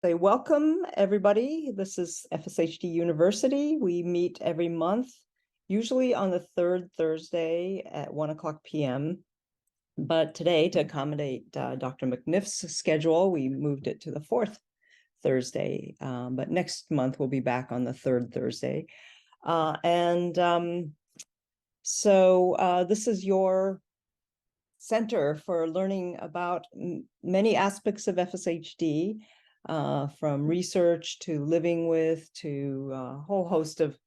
Say welcome, everybody. This is FSHD University. We meet every month, usually on the third Thursday at 1:00 p.m. But today, to accommodate Dr. McNiff's schedule, we moved it to the fourth Thursday. But next month, we'll be back on the third Thursday. So this is your center for learning about many aspects of FSHD. From research to living with to a whole host of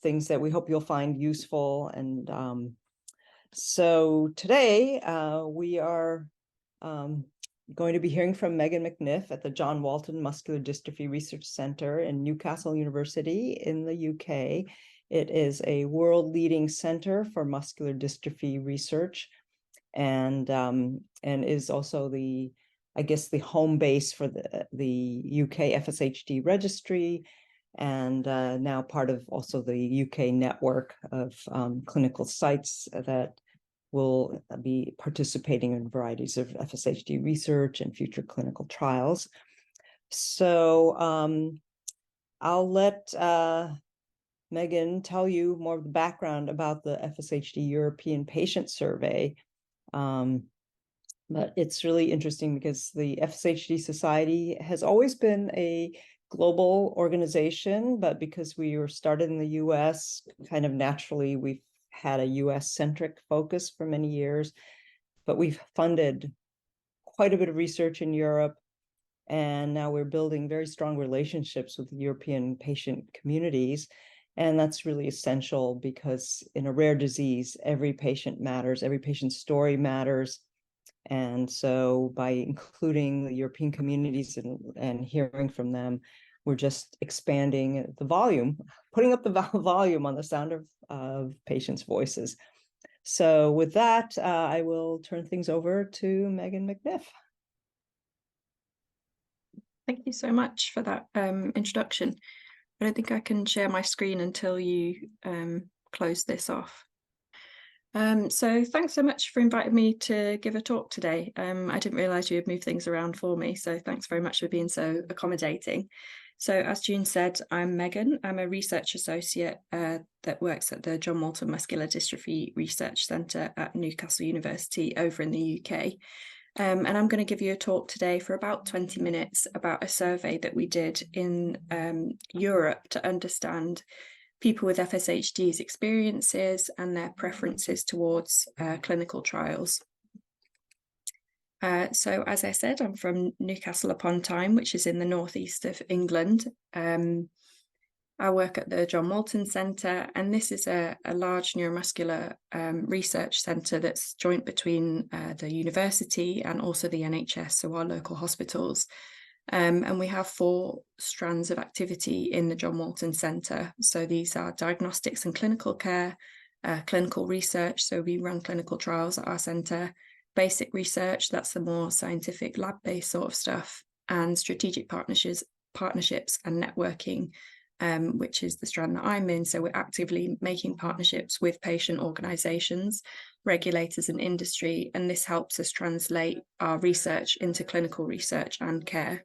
things that we hope you'll find useful. And so today we are going to be hearing from Megan McNiff at the John Walton Muscular Dystrophy Research Center in Newcastle University in the UK. It is a world-leading center for muscular dystrophy research, and is also the home base for the UK FSHD registry, and now part of also the UK network of clinical sites that will be participating in varieties of FSHD research and future clinical trials. So I'll let Megan tell you more of the background about the FSHD European Patient Survey. But it's really interesting because the FSHD Society has always been a global organization, but because we were started in the US, kind of naturally, we've had a US-centric focus for many years, but we've funded quite a bit of research in Europe, and now we're building very strong relationships with the European patient communities. And that's really essential because in a rare disease, every patient matters, every patient's story matters. And so by including the European communities and hearing from them, we're just expanding the volume, putting up the volume on the sound of patients' voices. So with that, I will turn things over to Megan McNiff. Thank you so much for that introduction. I don't think I can share my screen until you close this off. So thanks so much for inviting me to give a talk today. I didn't realize you had moved things around for me, so thanks very much for being so accommodating. So as June said, I'm Megan. I'm a research associate that works at the John Walton Muscular Dystrophy Research Centre at Newcastle University over in the UK. And I'm going to give you a talk today for about 20 minutes about a survey that we did in Europe to understand people with FSHD's experiences and their preferences towards clinical trials. So as I said, I'm from Newcastle upon Tyne, which is in the northeast of England. I work at the John Walton Centre, and this is a large neuromuscular research centre that's joint between the university and also the NHS, so our local hospitals. And we have 4 strands of activity in the John Walton Centre. So these are diagnostics and clinical care, clinical research, so we run clinical trials at our centre, basic research, that's the more scientific lab-based sort of stuff, and strategic partnerships and networking, which is the strand that I'm in. So we're actively making partnerships with patient organisations, regulators and industry, and this helps us translate our research into clinical research and care.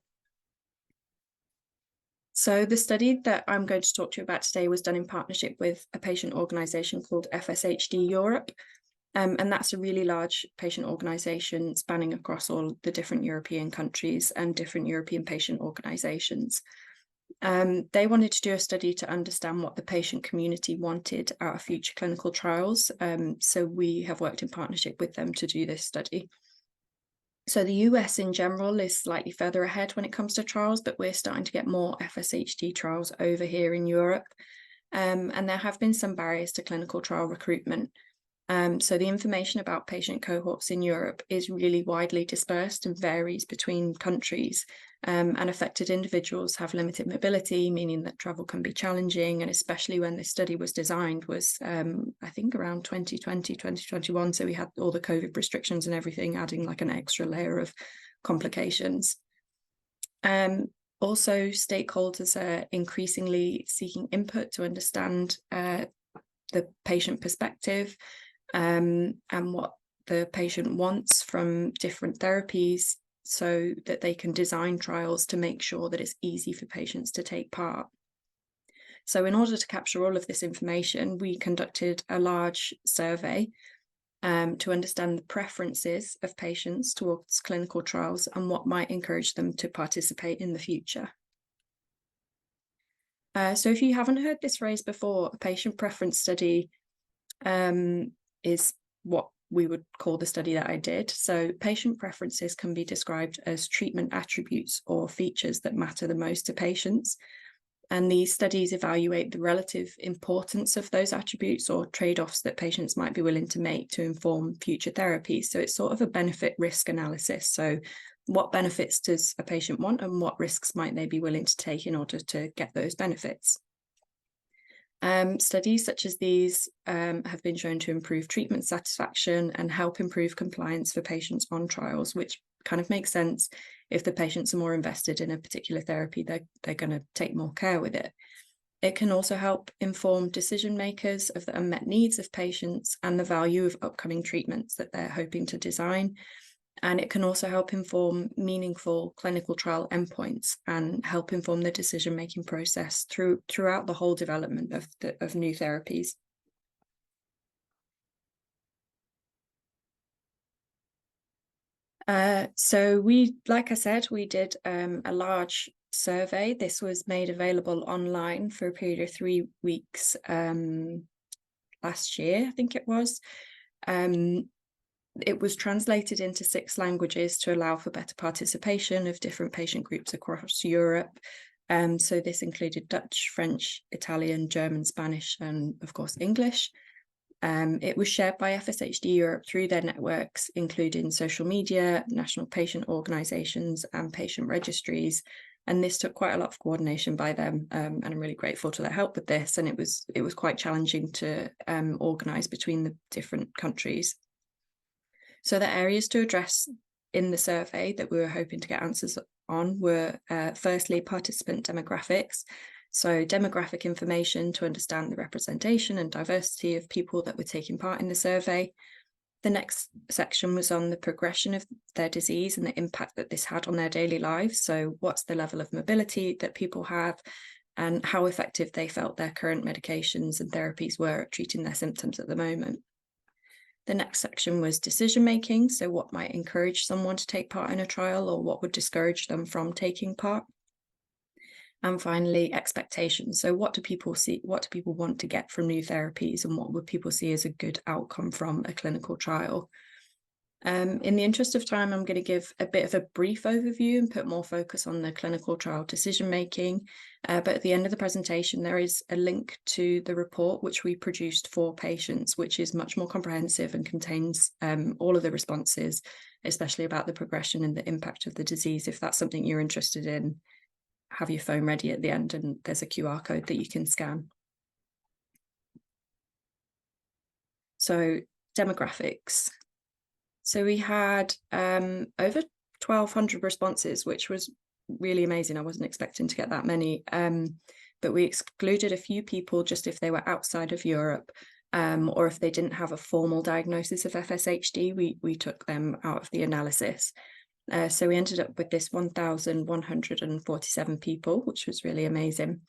So the study that I'm going to talk to you about today was done in partnership with a patient organisation called FSHD Europe. And that's a really large patient organisation spanning across all the different European countries and different European patient organisations. They wanted to do a study to understand what the patient community wanted out of future clinical trials. So we have worked in partnership with them to do this study. So the US in general is slightly further ahead when it comes to trials, but we're starting to get more FSHD trials over here in Europe. And there have been some barriers to clinical trial recruitment. So the information about patient cohorts in Europe is really widely dispersed and varies between countries. And affected individuals have limited mobility, meaning that travel can be challenging, and especially when this study was designed was, I think, around 2020, 2021. So we had all the COVID restrictions and everything, adding like an extra layer of complications. Also, stakeholders are increasingly seeking input to understand the patient perspective and what the patient wants from different therapies so that they can design trials to make sure that it's easy for patients to take part. So in order to capture all of this information, we conducted a large survey to understand the preferences of patients towards clinical trials and what might encourage them to participate in the future. So if you haven't heard this phrase before, a patient preference study is what we would call the study that I did. So patient preferences can be described as treatment attributes or features that matter the most to patients. And these studies evaluate the relative importance of those attributes or trade-offs that patients might be willing to make to inform future therapies. So it's sort of a benefit risk analysis. So what benefits does a patient want and what risks might they be willing to take in order to get those benefits? Studies such as these have been shown to improve treatment satisfaction and help improve compliance for patients on trials, which kind of makes sense. If the patients are more invested in a particular therapy, they're going to take more care with it. It can also help inform decision makers of the unmet needs of patients and the value of upcoming treatments that they're hoping to design. And it can also help inform meaningful clinical trial endpoints and help inform the decision-making process throughout the whole development of new therapies. So we, like I said, we did a large survey. This was made available online for a period of 3 weeks last year, I think it was. It was translated into 6 languages to allow for better participation of different patient groups across Europe. So this included Dutch, French, Italian, German, Spanish, and of course English. It was shared by FSHD Europe through their networks, including social media, national patient organisations, and patient registries. And this took quite a lot of coordination by them, and I'm really grateful to their help with this. And it was quite challenging to organise between the different countries. So the areas to address in the survey that we were hoping to get answers on were firstly participant demographics. So demographic information to understand the representation and diversity of people that were taking part in the survey. The next section was on the progression of their disease and the impact that this had on their daily lives. So what's the level of mobility that people have and how effective they felt their current medications and therapies were at treating their symptoms at the moment. The next section was decision making. So what might encourage someone to take part in a trial or what would discourage them from taking part. And finally, expectations. So what do people see? What do people want to get from new therapies and what would people see as a good outcome from a clinical trial? In the interest of time, I'm going to give a bit of a brief overview and put more focus on the clinical trial decision making. But at the end of the presentation, there is a link to the report which we produced for patients, which is much more comprehensive and contains all of the responses, especially about the progression and the impact of the disease. If that's something you're interested in, have your phone ready at the end and there's a QR code that you can scan. So demographics. So we had over 1,200 responses, which was really amazing. I wasn't expecting to get that many, but we excluded a few people just if they were outside of Europe or if they didn't have a formal diagnosis of FSHD, we took them out of the analysis. So we ended up with this 1,147 people, which was really amazing.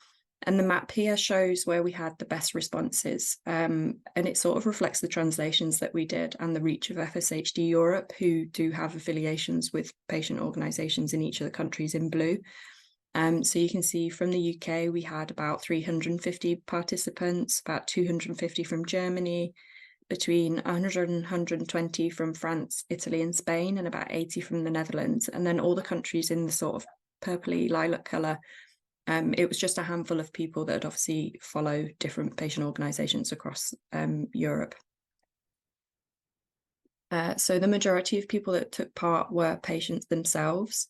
And the map here shows where we had the best responses. And it sort of reflects the translations that we did and the reach of FSHD Europe, who do have affiliations with patient organisations in each of the countries in blue. So you can see from the UK, we had about 350 participants, about 250 from Germany, between 100 and 120 from France, Italy and Spain, and about 80 from the Netherlands. And then all the countries in the sort of purpley lilac colour. It was just a handful of people that obviously follow different patient organisations across Europe. So the majority of people that took part were patients themselves.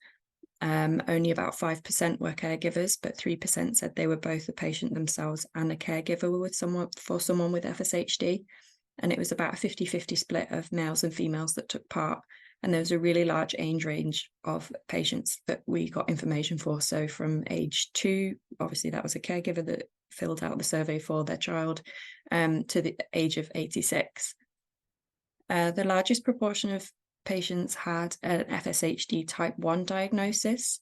Only about 5% were caregivers, but 3% said they were both a patient themselves and a caregiver with someone with FSHD. And it was about a 50-50 split of males and females that took part. And there was a really large age range of patients that we got information for. So from age 2, obviously that was a caregiver that filled out the survey for their child, to the age of 86. The largest proportion of patients had an FSHD type 1 diagnosis,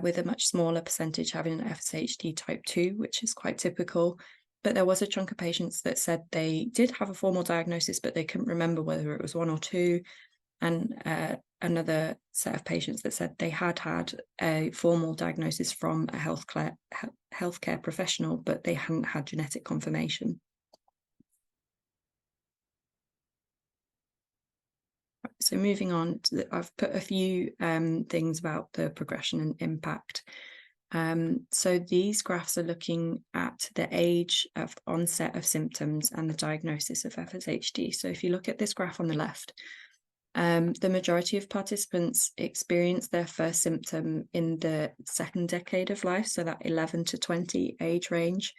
with a much smaller percentage having an FSHD type 2, which is quite typical. But there was a chunk of patients that said they did have a formal diagnosis, but they couldn't remember whether it was 1 or 2. And another set of patients that said they had a formal diagnosis from a healthcare professional, but they hadn't had genetic confirmation. So moving on, I've put a few things about the progression and impact. So these graphs are looking at the age of onset of symptoms and the diagnosis of FSHD. So if you look at this graph on the left, the majority of participants experience their first symptom in the second decade of life, so that 11 to 20 age range.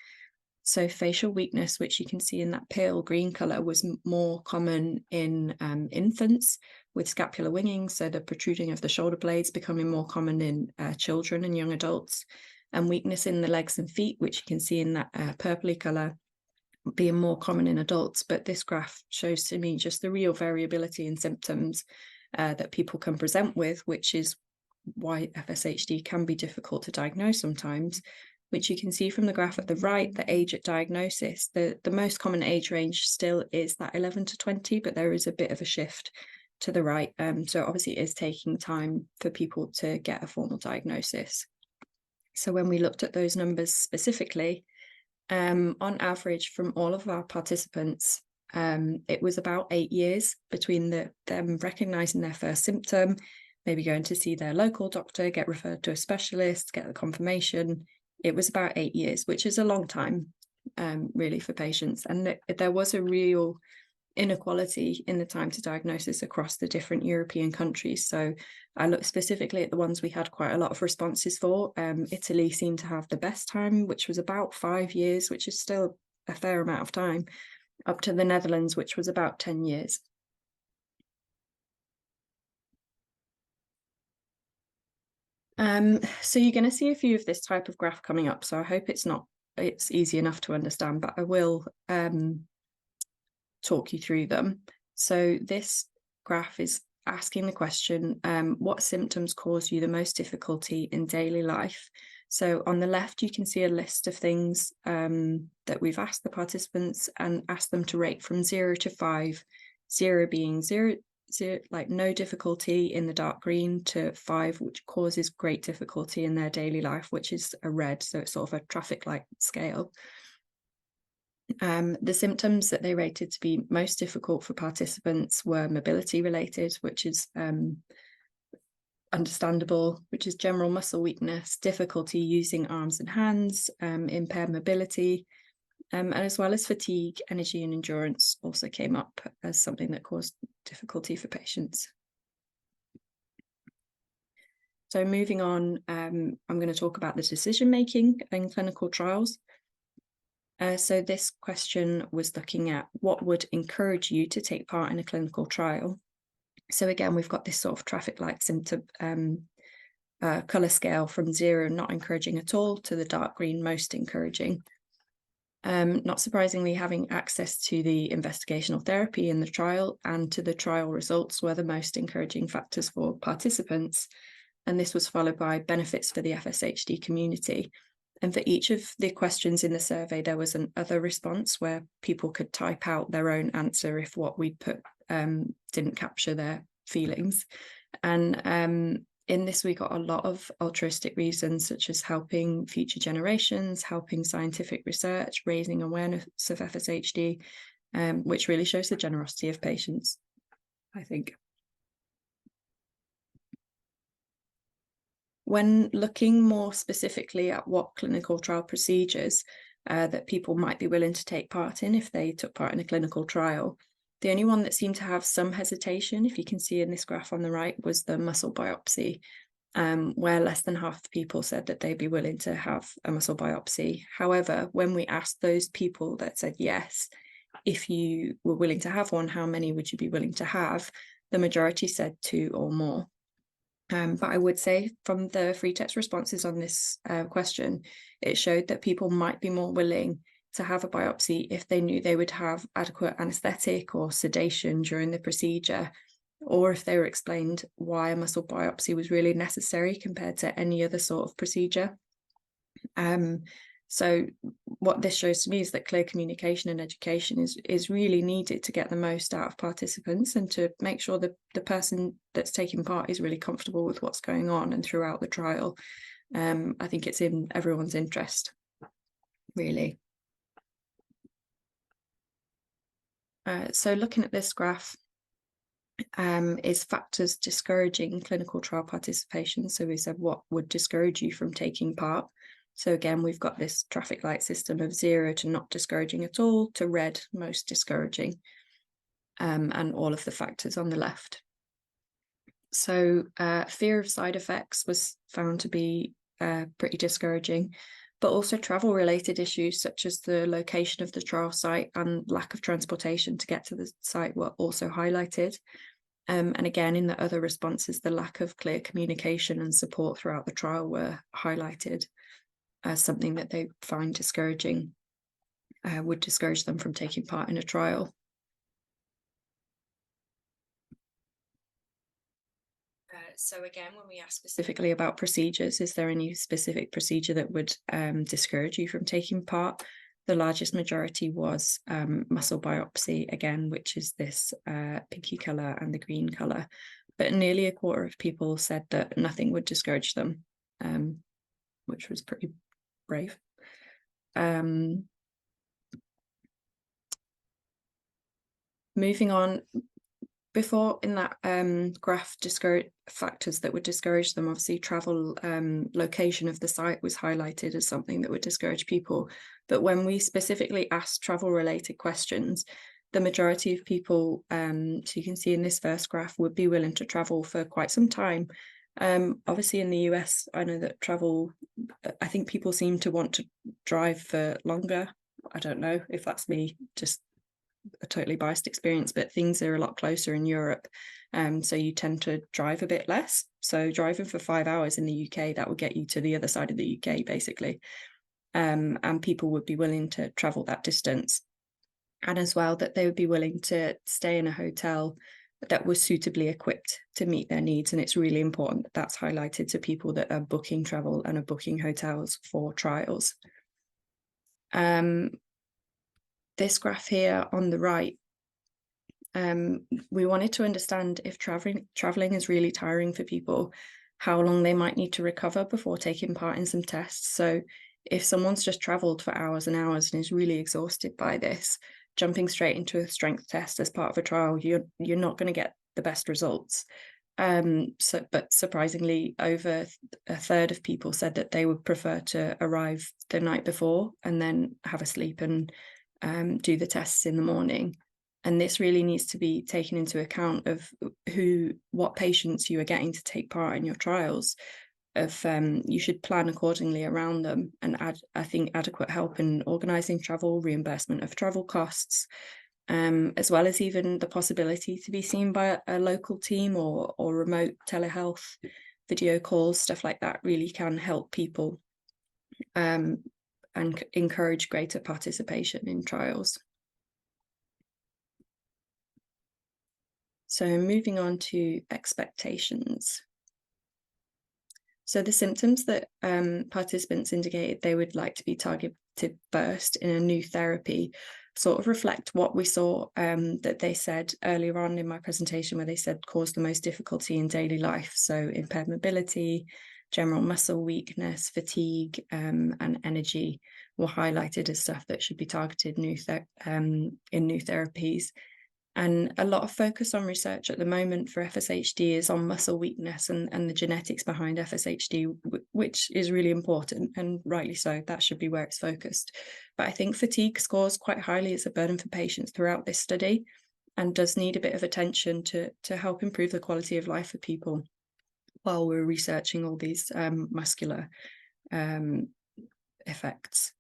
So facial weakness, which you can see in that pale green colour, was more common in infants with scapular winging, so the protruding of the shoulder blades becoming more common in children and young adults, and weakness in the legs and feet, which you can see in that purpley colour, being more common in adults. But this graph shows to me just the real variability in symptoms that people can present with, which is why FSHD can be difficult to diagnose sometimes, which you can see from the graph at the right, the age at diagnosis. The most common age range still is that 11 to 20, but there is a bit of a shift to the right. So obviously it is taking time for people to get a formal diagnosis. So when we looked at those numbers specifically, on average from all of our participants, it was about 8 years between them recognising their first symptom, maybe going to see their local doctor, get referred to a specialist, get the confirmation. It was about 8 years, which is a long time, really, for patients. And there was a real inequality in the time to diagnosis across the different European countries. So I looked specifically at the ones we had quite a lot of responses for. Italy seemed to have the best time, which was about 5 years, which is still a fair amount of time, up to the Netherlands, which was about 10 years. So you're going to see a few of this type of graph coming up. So I hope it's easy enough to understand, but I will talk you through them. So this graph is asking the question, what symptoms cause you the most difficulty in daily life? So on the left, you can see a list of things that we've asked the participants and asked them to rate from 0 to 5, 0 being zero, like no difficulty in the dark green, to 5, which causes great difficulty in their daily life, which is a red, so it's sort of a traffic light scale. The symptoms that they rated to be most difficult for participants were mobility related, which is understandable, which is general muscle weakness, difficulty using arms and hands, impaired mobility, and as well as fatigue, energy and endurance also came up as something that caused difficulty for patients. So moving on, I'm going to talk about the decision making in clinical trials. So this question was looking at what would encourage you to take part in a clinical trial. So again, we've got this sort of traffic light symptom colour scale from 0, not encouraging at all, to the dark green, most encouraging. Not surprisingly, having access to the investigational therapy in the trial and to the trial results were the most encouraging factors for participants. And this was followed by benefits for the FSHD community. And for each of the questions in the survey, there was an other response where people could type out their own answer if what we put didn't capture their feelings. And in this, we got a lot of altruistic reasons, such as helping future generations, helping scientific research, raising awareness of FSHD, which really shows the generosity of patients, I think. When looking more specifically at what clinical trial procedures that people might be willing to take part in if they took part in a clinical trial, the only one that seemed to have some hesitation, if you can see in this graph on the right, was the muscle biopsy, where less than half the people said that they'd be willing to have a muscle biopsy. However, when we asked those people that said yes, if you were willing to have one, how many would you be willing to have? The majority said 2 or more. But I would say from the free text responses on this question, it showed that people might be more willing to have a biopsy if they knew they would have adequate anaesthetic or sedation during the procedure, or if they were explained why a muscle biopsy was really necessary compared to any other sort of procedure. So what this shows to me is that clear communication and education is really needed to get the most out of participants and to make sure that the person that's taking part is really comfortable with what's going on and throughout the trial. I think it's in everyone's interest, really. So looking at this graph, is factors discouraging clinical trial participation. So we said what would discourage you from taking part. So again, we've got this traffic light system of 0 to not discouraging at all, to red, most discouraging, and all of the factors on the left. So fear of side effects was found to be pretty discouraging, but also travel-related issues such as the location of the trial site and lack of transportation to get to the site were also highlighted. And again, in the other responses, the lack of clear communication and support throughout the trial were highlighted as something that they find discouraging, would discourage them from taking part in a trial. So again, when we ask specifically about procedures, is there any specific procedure that would discourage you from taking part? The largest majority was muscle biopsy, again, which is this pinky colour and the green colour. But nearly a quarter of people said that nothing would discourage them, which was pretty brave. Moving on, before in that graph, factors that would discourage them, obviously travel, location of the site was highlighted as something that would discourage people. But when we specifically asked travel related questions, the majority of people, so you can see in this first graph, would be willing to travel for quite some time. Obviously in the US, I know that travel, I think people seem to want to drive for longer. I don't know if that's me, just a totally biased experience, but things are a lot closer in Europe, so you tend to drive a bit less. So driving for 5 hours in the UK, that would get you to the other side of the UK basically, and people would be willing to travel that distance, and as well that they would be willing to stay in a hotel that was suitably equipped to meet their needs. And it's really important that that's highlighted to people that are booking travel and are booking hotels for trials. This graph here on the right, we wanted to understand if traveling is really tiring for people, how long they might need to recover before taking part in some tests. So if someone's just traveled for hours and hours and is really exhausted by this, jumping straight into a strength test as part of a trial, you're not going to get the best results. But surprisingly, over a third of people said that they would prefer to arrive the night before and then have a sleep and do the tests in the morning. And this really needs to be taken into account of what patients you are getting to take part in your trials. You should plan accordingly around them and I think adequate help in organising travel, reimbursement of travel costs, as well as even the possibility to be seen by a local team or remote telehealth video calls, stuff like that really can help people and encourage greater participation in trials. So moving on to expectations. So the symptoms that participants indicated they would like to be targeted first in a new therapy sort of reflect what we saw that they said earlier on in my presentation, where they said caused the most difficulty in daily life. So impaired mobility, general muscle weakness, fatigue, and energy were highlighted as stuff that should be targeted in new therapies. And a lot of focus on research at the moment for FSHD is on muscle weakness and the genetics behind FSHD, which is really important, and rightly so. That should be where it's focused. But I think fatigue scores quite highly as a burden for patients throughout this study and does need a bit of attention to help improve the quality of life for people while we're researching all these muscular effects.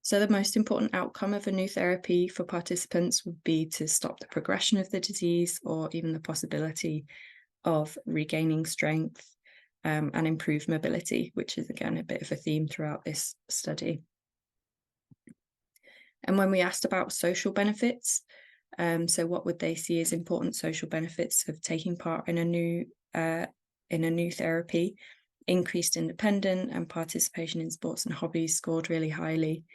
So the most important outcome of a new therapy for participants would be to stop the progression of the disease or even the possibility of regaining strength and improve mobility, which is again a bit of a theme throughout this study. And when we asked about social benefits, So what would they see as important social benefits of taking part in a new therapy? Increased independence and participation in sports and hobbies scored really highly.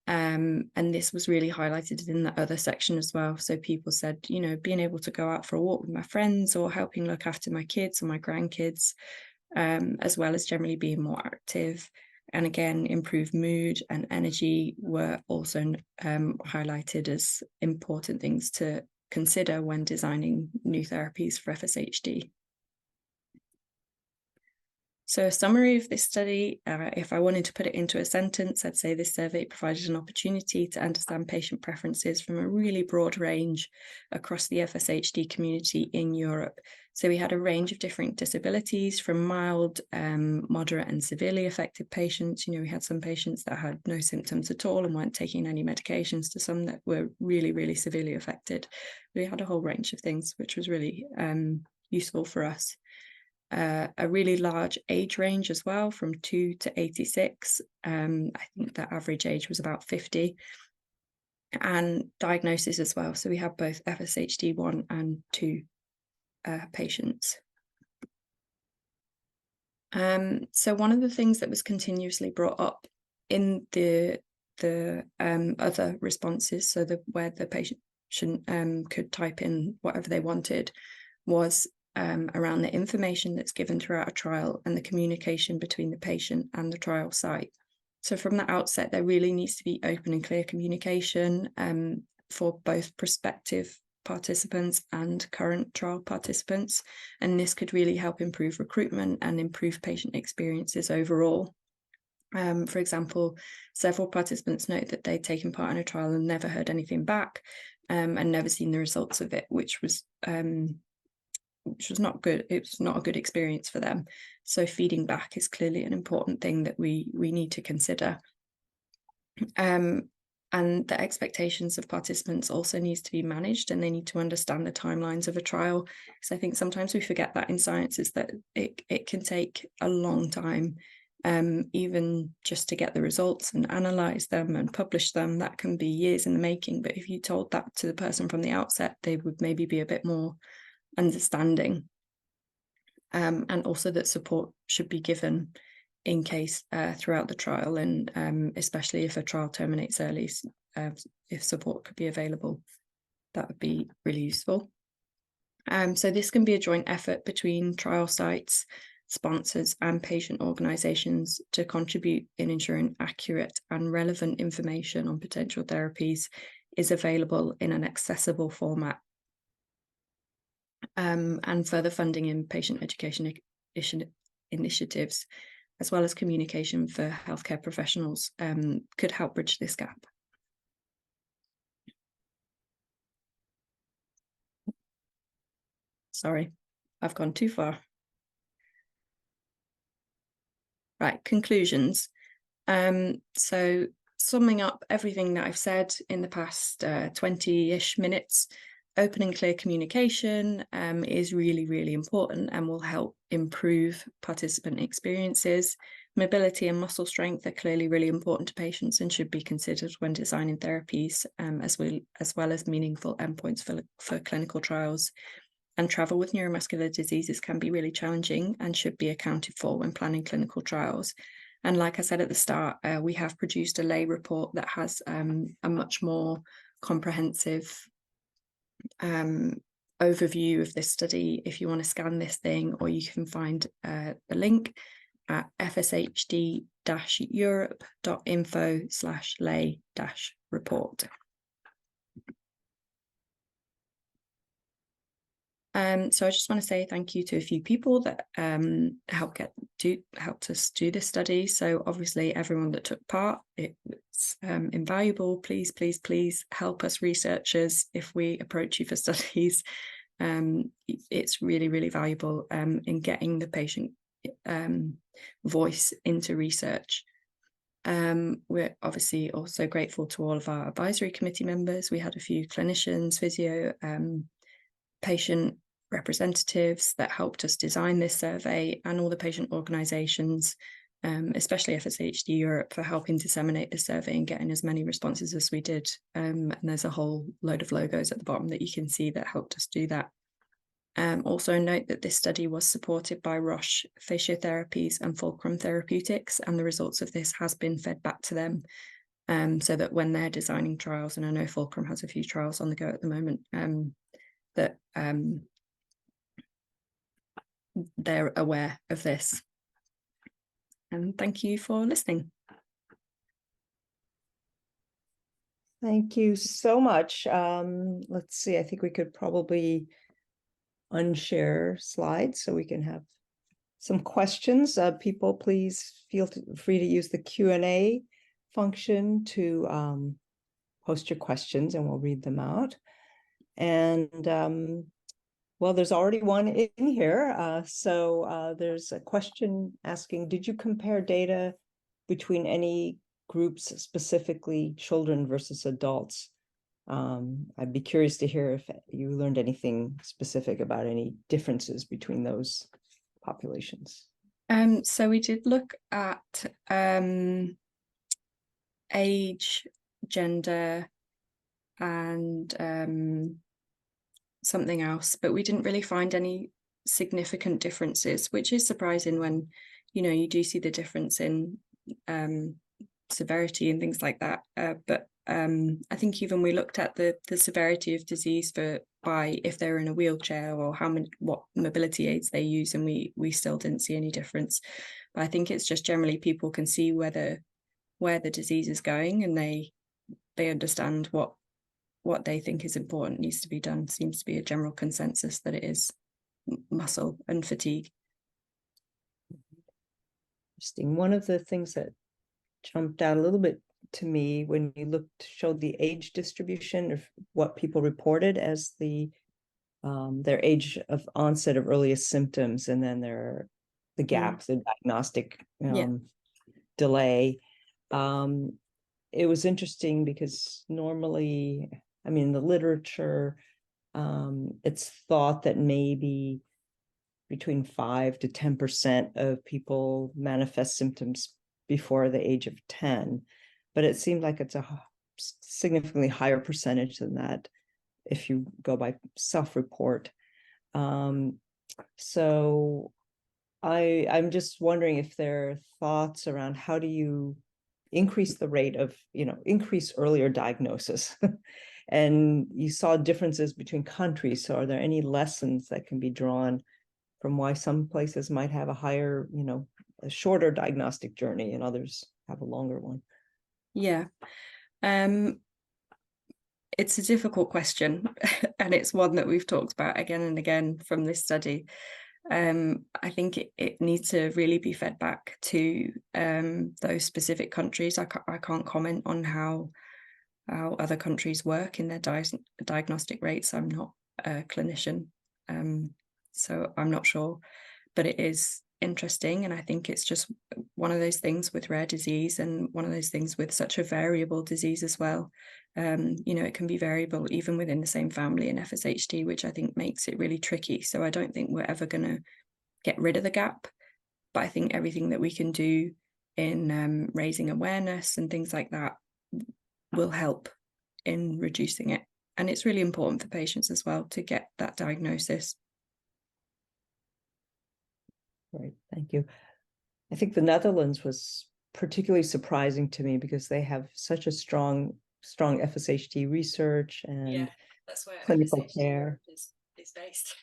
And this was really highlighted in the other section as well. So people said, you know, being able to go out for a walk with my friends or helping look after my kids or my grandkids, as well as generally being more active. And again, improved mood and energy were also highlighted as important things to consider when designing new therapies for FSHD. So a summary of this study, if I wanted to put it into a sentence, I'd say this survey provided an opportunity to understand patient preferences from a really broad range across the FSHD community in Europe. So we had a range of different disabilities, from mild, moderate and severely affected patients. You know, we had some patients that had no symptoms at all and weren't taking any medications, to some that were really, really severely affected. We had a whole range of things, which was really useful for us. A really large age range as well, from 2 to 86. I think the average age was about 50. And diagnosis as well. So we have both FSHD 1 and 2 patients. So one of the things that was continuously brought up in the other responses, so where the patient could type in whatever they wanted, was around the information that's given throughout a trial and the communication between the patient and the trial site. So from the outset, there really needs to be open and clear communication for both prospective participants and current trial participants. And this could really help improve recruitment and improve patient experiences overall. For example, several participants note that they'd taken part in a trial and never heard anything back, and never seen the results of it, which was not good. It was not a good experience for them. So feeding back is clearly an important thing that we need to consider. And the expectations of participants also needs to be managed, and they need to understand the timelines of a trial. Because I think sometimes we forget that in science is that it can take a long time, even just to get the results and analyze them and publish them. That can be years in the making. But if you told that to the person from the outset, they would maybe be a bit more understanding. And also that support should be given in case throughout the trial, and especially if a trial terminates early, if support could be available, that would be really useful. So this can be a joint effort between trial sites, sponsors and patient organisations to contribute in ensuring accurate and relevant information on potential therapies is available in an accessible format. And further funding in patient education initiatives, as well as communication for healthcare professionals, could help bridge this gap. Sorry, I've gone too far. Right, conclusions. So summing up everything that I've said in the past 20-ish minutes, open and clear communication is really, really important and will help improve participant experiences. Mobility and muscle strength are clearly really important to patients and should be considered when designing therapies, as well as meaningful endpoints for clinical trials. And travel with neuromuscular diseases can be really challenging and should be accounted for when planning clinical trials. And like I said at the start, we have produced a lay report that has a much more comprehensive overview of this study if you want to scan this thing, or you can find the link at fshd-europe.info/lay-report. So I just want to say thank you to a few people that helped us do this study. So obviously everyone that took part, it's invaluable. Please help us researchers if we approach you for studies. It's really, really valuable in getting the patient voice into research. We're obviously also grateful to all of our advisory committee members. We had a few clinicians, physio, patient representatives that helped us design this survey, and all the patient organisations especially FSHD Europe, for helping disseminate the survey and getting as many responses as we did. And there's a whole load of logos at the bottom that you can see that helped us do that. Also note that this study was supported by Roche Physiotherapies and Fulcrum Therapeutics, and the results of this has been fed back to them, so that when they're designing trials, and I know Fulcrum has a few trials on the go at the moment, that they're aware of this. And thank you for listening. Thank you so much. Let's see, I think we could probably unshare slides so we can have some questions. People, please feel free to use the Q&A function to post your questions and we'll read them out. And well, there's already one in here. So there's a question asking, did you compare data between any groups, specifically children versus adults? I'd be curious to hear if you learned anything specific about any differences between those populations. So we did look at age, gender, and something else, but we didn't really find any significant differences, which is surprising when, you know, you do see the difference in severity and things like that. But I think even we looked at the severity of disease by if they're in a wheelchair or what mobility aids they use, and we still didn't see any difference. But I think it's just generally people can see where the disease is going, and they understand what they think is important needs to be done. Seems to be a general consensus that it is muscle and fatigue. Interesting. One of the things that jumped out a little bit to me when you showed the age distribution of what people reported as their age of onset of earliest symptoms, and then the gaps in diagnostic delay. It was interesting because normally, I mean, in the literature, it's thought that maybe between 5 to 10% of people manifest symptoms before the age of 10, but it seemed like it's a significantly higher percentage than that if you go by self-report. So I'm just wondering if there are thoughts around how do you increase the rate of, increase earlier diagnosis. And you saw differences between countries. So are there any lessons that can be drawn from why some places might have a higher, a shorter diagnostic journey and others have a longer one? Yeah. It's a difficult question, and it's one that we've talked about again and again from this study. I think it needs to really be fed back to those specific countries. I can't comment on how other countries work in their diagnostic rates. I'm not a clinician, so I'm not sure, but it is interesting, and I think it's just one of those things with rare disease, and one of those things with such a variable disease as well. It can be variable even within the same family in FSHD, which I think makes it really tricky. So I don't think we're ever going to get rid of the gap, but I think everything that we can do in raising awareness and things like that will help in reducing it. And it's really important for patients as well to get that diagnosis. Great, thank you. I think the Netherlands was particularly surprising to me because they have such a strong FSHD research and that's where clinical FSHD care is based.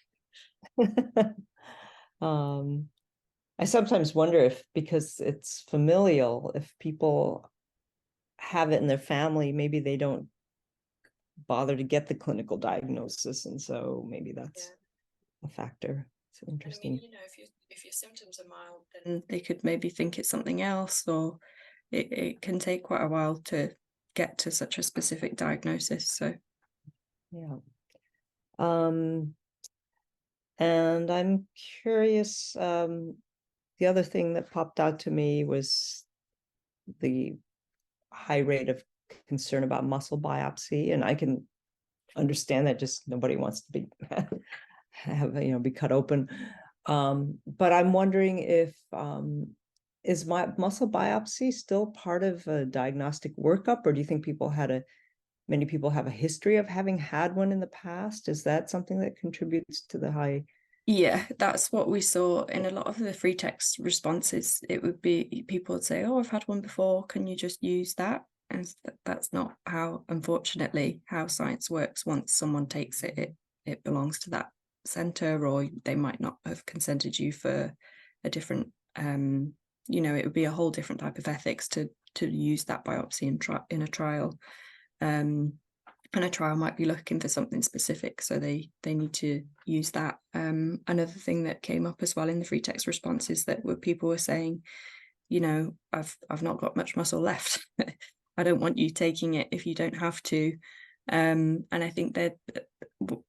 I sometimes wonder if, because it's familial, if people have it in their family, maybe they don't bother to get the clinical diagnosis, and so maybe that's a factor. It's interesting. I mean, if your symptoms are mild, then they could maybe think it's something else, or it can take quite a while to get to such a specific diagnosis. So yeah. And I'm curious, the other thing that popped out to me was the high rate of concern about muscle biopsy, and I can understand that just nobody wants to be be cut open. But I'm wondering if is my muscle biopsy still part of a diagnostic workup, or do you think many people have a history of having had one in the past? Is that something that contributes to the high? Yeah, that's what we saw in a lot of the free text responses. It would be people would say, "Oh, I've had one before. Can you just use that?" And that's not how, unfortunately, how science works. Once someone takes it, it belongs to that center, or they might not have consented you for a different. It would be a whole different type of ethics to use that biopsy in a trial. And a trial might be looking for something specific, so they need to use that. Another thing that came up as well in the free text responses that people were saying, I've not got much muscle left. I don't want you taking it if you don't have to. And I think that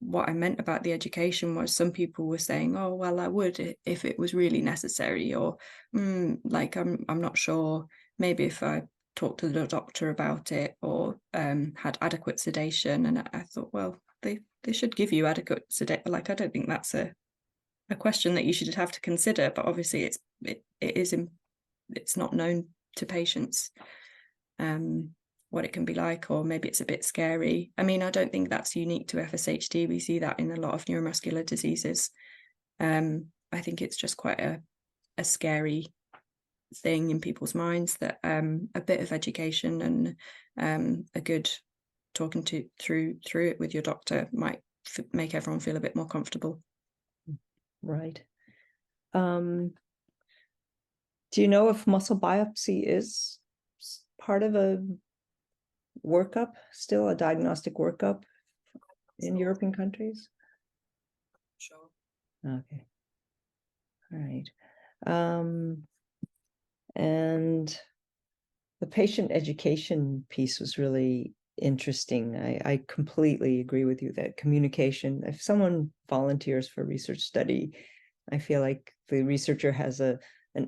what I meant about the education was some people were saying, oh, well, I would if it was really necessary, or like I'm not sure, maybe if I talked to the doctor about it, or had adequate sedation. And I thought, well, they should give you adequate sedation. Like, I don't think that's a question that you should have to consider, but obviously it's not known to patients what it can be like, or maybe it's a bit scary. I mean, I don't think that's unique to FSHD. We see that in a lot of neuromuscular diseases. I think it's just quite a scary thing in people's minds that a bit of education and a good talking through it with your doctor might make everyone feel a bit more comfortable. Right. Do you know if muscle biopsy is part of a workup, still a diagnostic workup in European countries? Sure. Okay. All right. And the patient education piece was really interesting. I completely agree with you that communication, if someone volunteers for research study, I feel like the researcher has an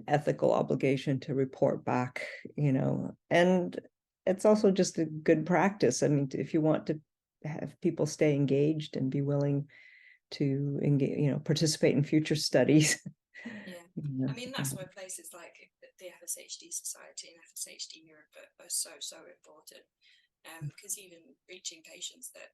ethical obligation to report back, and it's also just a good practice. I mean, if you want to have people stay engaged and be willing to engage, participate in future studies. Yeah. I mean, that's where places like the FSHD Society and FSHD Europe are so important, because even reaching patients that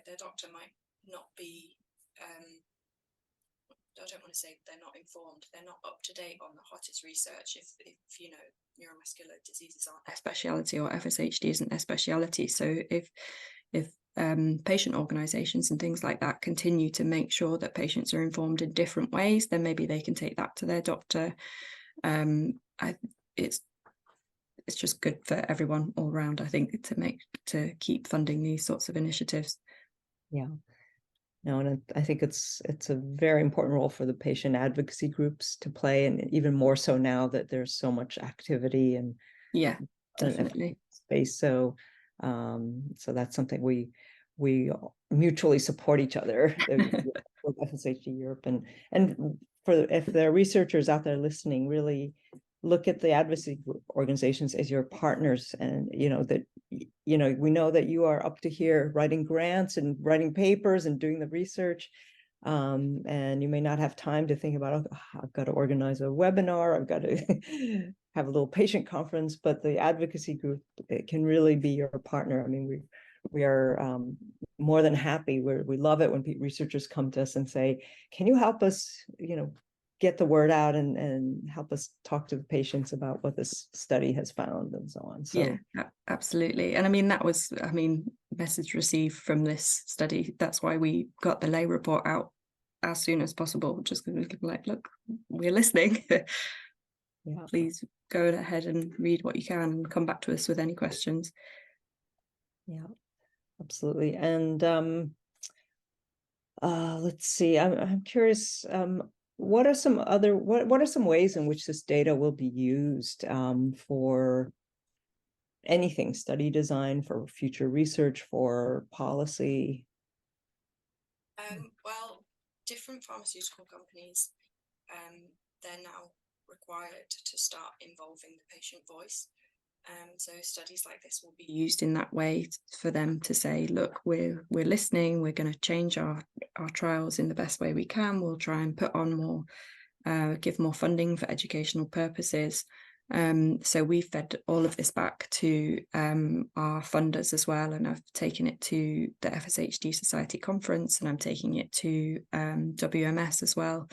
their doctor might not be, I don't want to say they're not informed, they're not up to date on the hottest research if neuromuscular diseases aren't their speciality, or FSHD isn't their speciality. So if patient organizations and things like that continue to make sure that patients are informed in different ways, then maybe they can take that to their doctor. It's just good for everyone all around, I think, to keep funding these sorts of initiatives. Yeah. No, and I think it's a very important role for the patient advocacy groups to play, and even more so now that there's so much activity and yeah, definitely space. So that's something we mutually support each other with FSHD Europe, and if there are researchers out there listening, really look at the advocacy organizations as your partners, and we know that you are up to here writing grants and writing papers and doing the research, and you may not have time to think about, I've got to organize a webinar, I've got to have a little patient conference, but the advocacy group, it can really be your partner. I mean, we are more than happy. We love it when researchers come to us and say, can you help us, get the word out and help us talk to the patients about what this study has found and so on. So yeah, absolutely. And I mean, message received from this study, that's why we got the lay report out as soon as possible, just because we could be like, look, we're listening. Yeah. Please go ahead and read what you can and come back to us with any questions. Yeah, absolutely. And let's see, I'm curious, what are some ways in which this data will be used for anything, study design, for future research, for policy? Well, different pharmaceutical companies, they're now required to start involving the patient voice. So studies like this will be used in that way for them to say, look, we're listening, we're going to change our trials in the best way we can, we'll try and put on more give more funding for educational purposes. So we fed all of this back to our funders as well, and I've taken it to the FSHD Society Conference, and I'm taking it to WMS as well,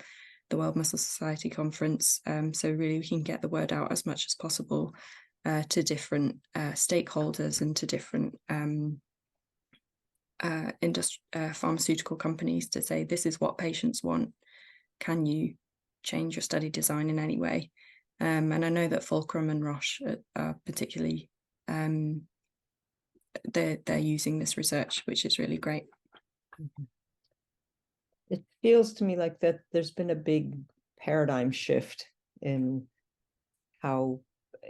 the World Muscle Society Conference. So really we can get the word out as much as possible to different stakeholders and to different pharmaceutical companies to say, this is what patients want. Can you change your study design in any way? And I know that Fulcrum and Roche are particularly, they're using this research, which is really great. It feels to me like that there's been a big paradigm shift in how,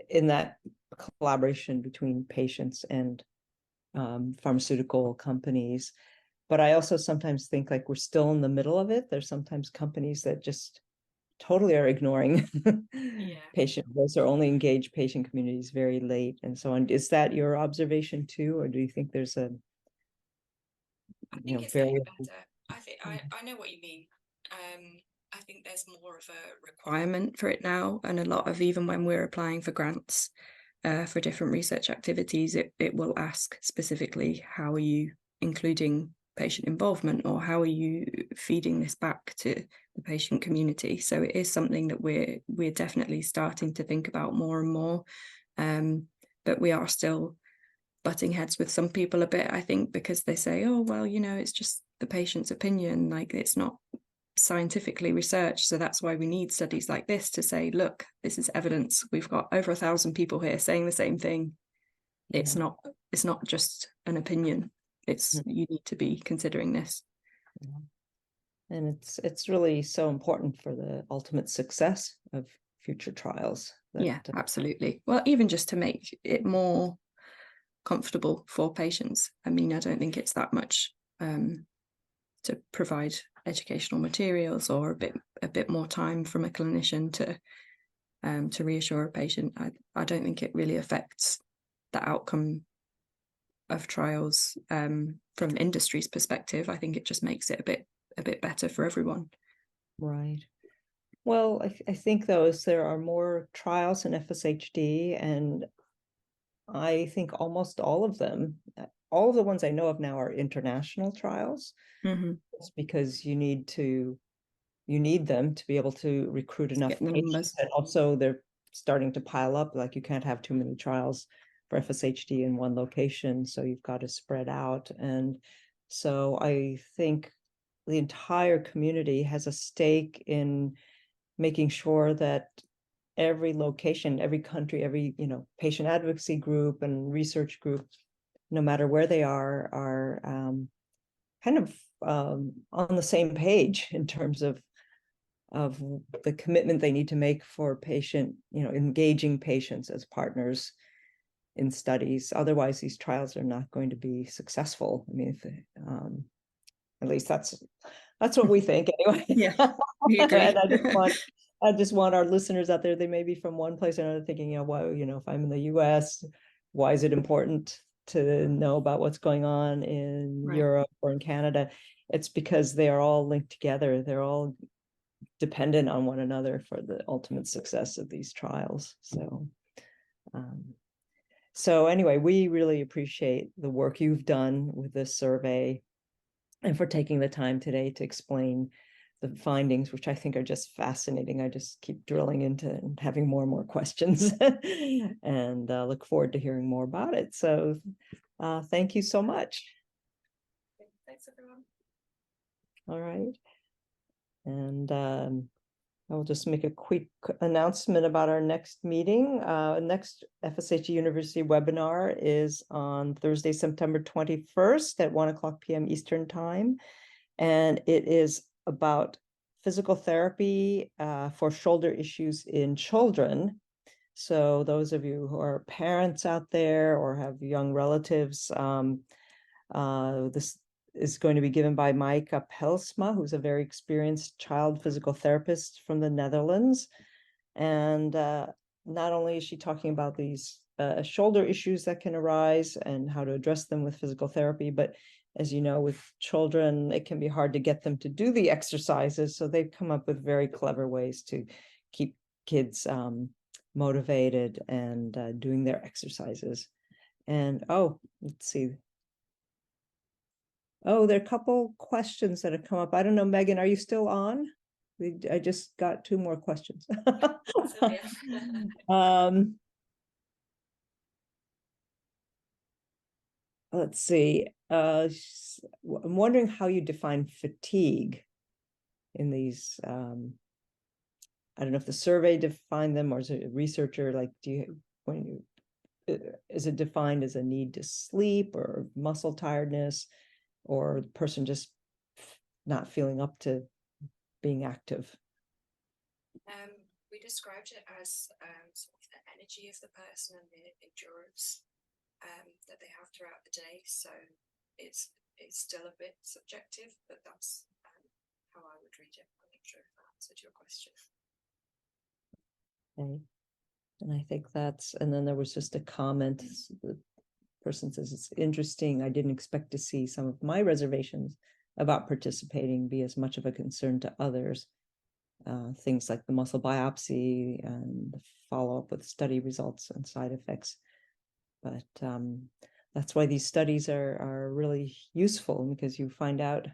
in that collaboration between patients and pharmaceutical companies. But I also sometimes think like we're still in the middle of it. There's sometimes companies that just totally are ignoring patient voice or only engage patient communities very late and so on. Is that your observation too, or do you think there's a I think it's getting better. I know what you mean. I think there's more of a requirement for it now, and a lot of, even when we're applying for grants for different research activities, it will ask specifically, how are you including patient involvement, or how are you feeding this back to the patient community? So it is something that we're definitely starting to think about more and more, but we are still butting heads with some people a bit, I think, because they say, oh well, you know, it's just the patient's opinion, like it's not scientifically researched, so that's why we need studies like this to say, look, this is evidence, we've got over 1,000 people here saying the same thing. It's not just an opinion, it's you need to be considering this. And it's really so important for the ultimate success of future trials. Absolutely. Well, even just to make it more comfortable for patients. I mean, I don't think it's that much to provide educational materials or a bit more time from a clinician to reassure a patient. I don't think it really affects the outcome of trials from industry's perspective. I think it just makes it a bit better for everyone. Right. Well, I think though, as there are more trials in FSHD, and I think almost all of them, all of the ones I know of now are international trials. It's because you need them to be able to recruit enough patients, and also they're starting to pile up. Like you can't have too many trials for FSHD in one location, so you've got to spread out. And so I think the entire community has a stake in making sure that every location, every country, every patient advocacy group and research group, no matter where they are kind of on the same page in terms of the commitment they need to make for patient, engaging patients as partners in studies. Otherwise, these trials are not going to be successful. I mean, at least that's what we think anyway. Yeah, we agree. And I just want our listeners out there, they may be from one place or another thinking, well, if I'm in the US, why is it important to know about what's going on in Europe or in Canada? It's because they are all linked together. They're all dependent on one another for the ultimate success of these trials. So anyway, we really appreciate the work you've done with this survey and for taking the time today to explain the findings, which I think are just fascinating. I just keep drilling into and having more and more questions and look forward to hearing more about it. So thank you so much. Thanks, everyone. All right. And I'll just make a quick announcement about our next meeting. Next FSHD University webinar is on Thursday, September 21st at 1:00 p.m. Eastern Time. And it is about physical therapy for shoulder issues in children. So those of you who are parents out there or have young relatives, this is going to be given by Maaike Pelsma, who's a very experienced child physical therapist from the Netherlands. And not only is she talking about these shoulder issues that can arise and how to address them with physical therapy, but as you know, with children, it can be hard to get them to do the exercises. So they've come up with very clever ways to keep kids motivated and doing their exercises. And oh, let's see. Oh, there are a couple questions that have come up. I don't know, Megan, are you still on? I just got 2 more questions. Let's see. I'm wondering how you define fatigue in these. I don't know if the survey defined them, or is it a researcher? Like, is it defined as a need to sleep or muscle tiredness, or the person just not feeling up to being active? We described it as sort of the energy of the person and the endurance that they have throughout the day. So it's still a bit subjective, but that's how I would read it. I'm not sure if that answered your question. Okay. And I think and then there was just a comment. The person says, it's interesting. I didn't expect to see some of my reservations about participating be as much of a concern to others. Things like the muscle biopsy and the follow-up with study results and side effects. But that's why these studies are really useful, because you find out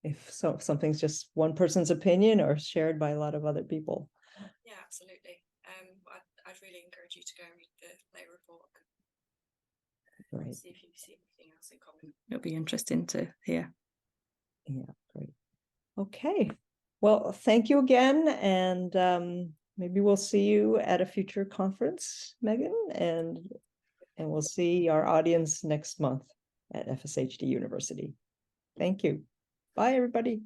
if something's just one person's opinion or shared by a lot of other people. Yeah, absolutely. I'd really encourage you to go and read the lay report and Right. see if you see anything else in common. It'll be interesting to hear. Yeah, great. Okay. Well, thank you again. And maybe we'll see you at a future conference, Megan, and we'll see our audience next month at FSHD University. Thank you. Bye, everybody.